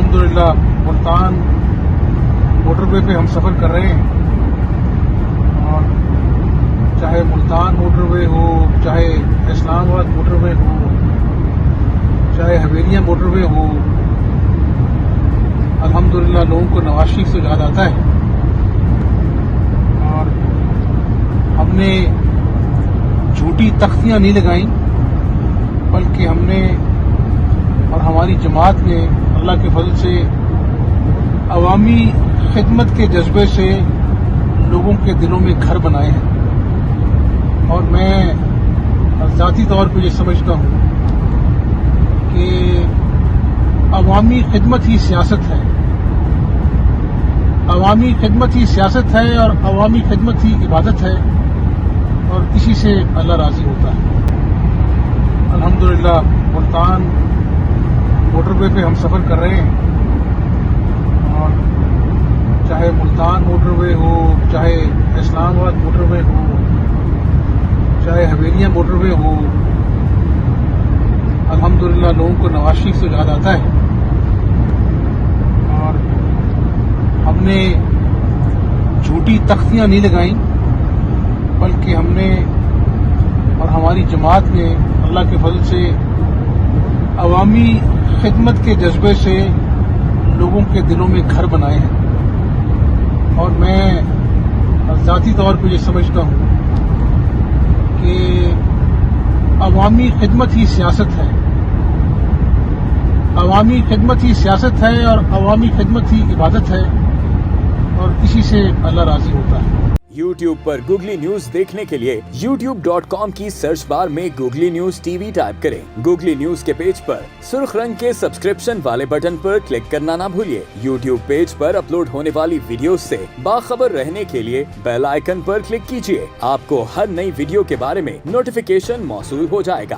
الحمدللہ ملتان موٹر وے پہ ہم سفر کر رہے ہیں، اور چاہے ملتان موٹر وے ہو، چاہے اسلام آباد موٹر وے ہو، چاہے حویلیاں موٹر وے ہو، الحمدللہ لوگوں کو نواز شریف سے یاد آتا ہے. اور ہم نے جھوٹی تختیاں نہیں لگائیں، بلکہ ہم نے اور ہماری جماعت نے اللہ کے فضل سے عوامی خدمت کے جذبے سے لوگوں کے دلوں میں گھر بنائے ہیں. اور میں ذاتی طور پہ یہ سمجھتا ہوں کہ عوامی خدمت ہی سیاست ہے، عوامی خدمت ہی سیاست ہے، اور عوامی خدمت ہی عبادت ہے، اور اسی سے اللہ راضی ہوتا ہے. الحمدللہ ملتان موٹر وے پہ ہم سفر کر رہے ہیں، اور چاہے ملتان موٹر وے ہو، چاہے اسلام آباد موٹر وے ہو، چاہے حویلیاں موٹر وے ہو، الحمدللہ لوگوں کو نواز شریف سے یاد آتا ہے. اور ہم نے جھوٹی تختیاں نہیں لگائیں، بلکہ ہم نے اور ہماری جماعت نے اللہ کے فضل سے عوامی خدمت کے جذبے سے لوگوں کے دلوں میں گھر بنائے ہیں. اور میں ذاتی طور پہ یہ سمجھتا ہوں کہ عوامی خدمت ہی سیاست ہے، عوامی خدمت ہی سیاست ہے، اور عوامی خدمت ہی عبادت ہے، اور اسی سے اللہ راضی ہوتا ہے. YouTube پر گوگلی نیوز دیکھنے کے لیے youtube.com کی سرچ بار میں googly news T V type کریں. گوگلی نیوز کے پیج پر سرخ رنگ کے سبسکرپشن والے بٹن پر کلک کرنا نہ بھولیے. YouTube پیج پر اپلوڈ ہونے والی ویڈیوز سے باخبر رہنے کے لیے بیل آئیکن پر کلک کیجیے. آپ کو ہر نئی ویڈیو کے بارے میں نوٹیفیکیشن موصول ہو جائے گا.